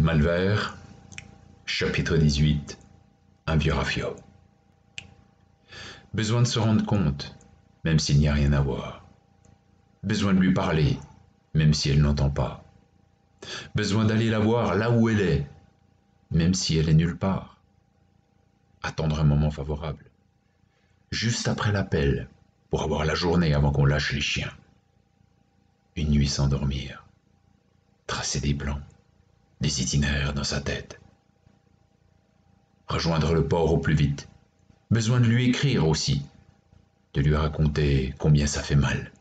Malvert, chapitre 18. Un vieux rafio. Besoin de se rendre compte, même s'il n'y a rien à voir. Besoin de lui parler, même si elle n'entend pas. Besoin d'aller la voir là où elle est, même si elle est nulle part. Attendre un moment favorable. Juste après l'appel, pour avoir la journée avant qu'on lâche les chiens. Une nuit sans dormir. Tracer des plans, des itinéraires dans sa tête. Rejoindre le port au plus vite. Besoin de lui écrire aussi. De lui raconter combien ça fait mal.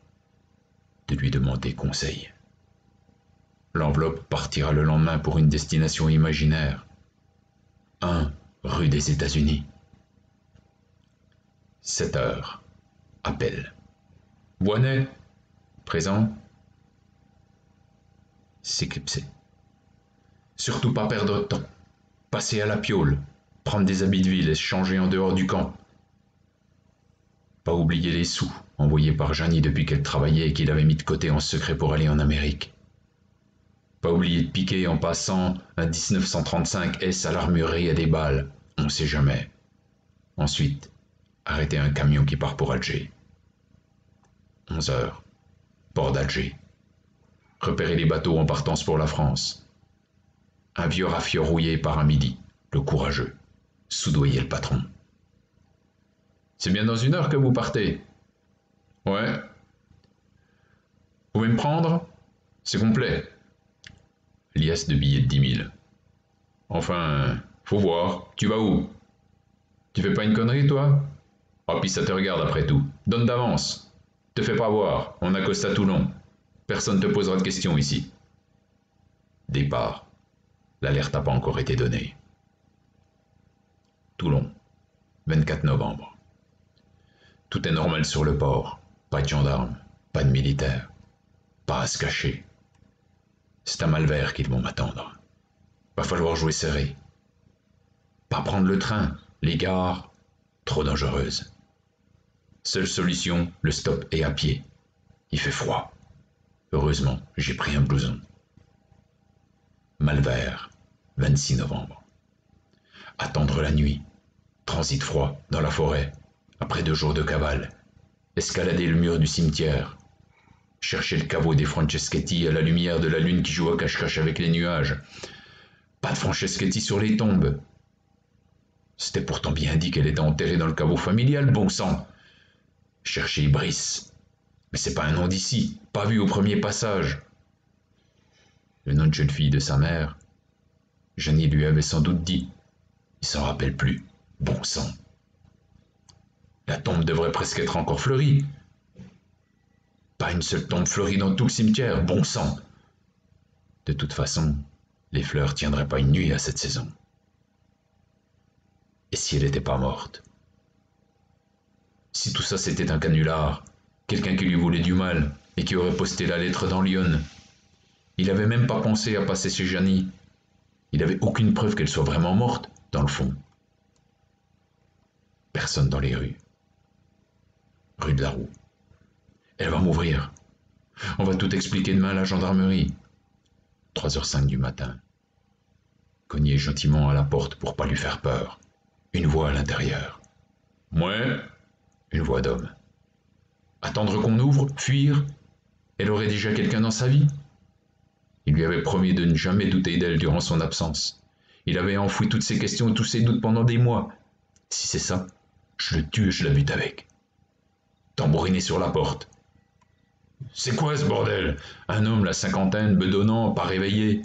De lui demander conseil. L'enveloppe partira le lendemain pour une destination imaginaire. 1 rue des États-Unis. 7 heures. Appel. Boinet. Présent. S'éclipser. Surtout pas perdre de temps. Passer à la piole. Prendre des habits de ville et se changer en dehors du camp. Pas oublier les sous envoyés par Jeannie depuis qu'elle travaillait et qu'il avait mis de côté en secret pour aller en Amérique. Pas oublier de piquer en passant un 1935 S à l'armurerie à des balles, on sait jamais. Ensuite, arrêter un camion qui part pour Alger. 11 heures, port d'Alger. Repérer les bateaux en partance pour la France. Un vieux rafio rouillé par un midi, le courageux, soudoyer le patron. C'est bien dans 1 heure que vous partez. Ouais. Vous pouvez me prendre? C'est complet. Liasse de billets de 10 000. Enfin, faut voir. Tu vas où? Tu fais pas une connerie, toi? Ah, puis ça te regarde après tout. Donne d'avance. Te fais pas voir. On accoste à Toulon. Personne te posera de questions ici. Départ. L'alerte n'a pas encore été donnée. Toulon. 24 novembre. Tout est normal sur le port. Pas de gendarmes. Pas de militaires. Pas à se cacher. C'est à Malvert qu'ils vont m'attendre. Va falloir jouer serré. Pas prendre le train, les gares, trop dangereuses. Seule solution, le stop est à pied. Il fait froid. Heureusement, j'ai pris un blouson. Malvert, 26 novembre. Attendre la nuit. Transit froid, dans la forêt, après 2 jours de cavale. Escalader le mur du cimetière. Chercher le caveau des Franceschetti à la lumière de la lune qui joue à cache-cache avec les nuages. Pas de Franceschetti sur les tombes. C'était pourtant bien dit qu'elle était enterrée dans le caveau familial, bon sang. Chercher Brice. Mais c'est pas un nom d'ici, pas vu au premier passage. Le nom de jeune fille de sa mère, Jeannie lui avait sans doute dit. Il s'en rappelle plus, bon sang. La tombe devrait presque être encore fleurie. Pas une seule tombe fleurie dans tout le cimetière, bon sang. De toute façon, les fleurs tiendraient pas une nuit à cette saison. Et si elle n'était pas morte? Si tout ça c'était un canular, quelqu'un qui lui voulait du mal et qui aurait posté la lettre dans Lyon. Il n'avait même pas pensé à passer chez Jeannie. Il n'avait aucune preuve qu'elle soit vraiment morte, dans le fond. Personne dans les rues. Rue de la Roue. Elle va m'ouvrir. On va tout expliquer demain à la gendarmerie. 3h05 du matin. Cogner gentiment à la porte pour pas lui faire peur. Une voix à l'intérieur. Ouais. Une voix d'homme. Attendre qu'on ouvre, fuir. Elle aurait déjà quelqu'un dans sa vie. Il lui avait promis de ne jamais douter d'elle durant son absence. Il avait enfoui toutes ses questions et tous ses doutes pendant des mois. Si c'est ça, je le tue et je la bute avec. Tambouriner sur la porte. C'est quoi ce bordel? Un homme, la cinquantaine, bedonnant, pas réveillé.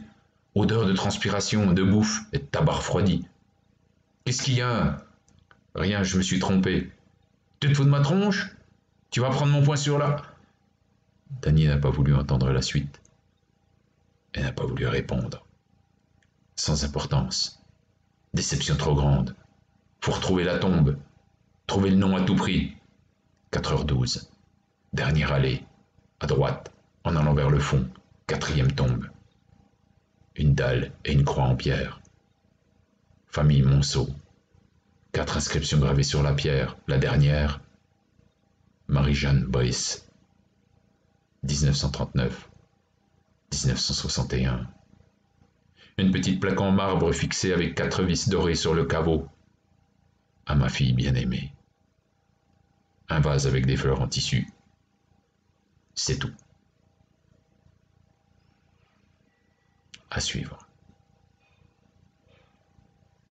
Odeur de transpiration, de bouffe et de tabac refroidi. Qu'est-ce qu'il y a? Rien, je me suis trompé. Tu te fous de ma tronche? Tu vas prendre mon poing sur la... Dany n'a pas voulu entendre la suite. Elle n'a pas voulu répondre. Sans importance. Déception trop grande. Faut retrouver la tombe. Trouver le nom à tout prix. 4h12. Dernière allée. À droite, en allant vers le fond. 4e tombe. Une dalle et une croix en pierre. Famille Monceau. 4 inscriptions gravées sur la pierre. La dernière. Marie-Jeanne Brice. 1939. 1961. Une petite plaque en marbre fixée avec 4 vis dorées sur le caveau. À ma fille bien-aimée. Un vase avec des fleurs en tissu. C'est tout. À suivre.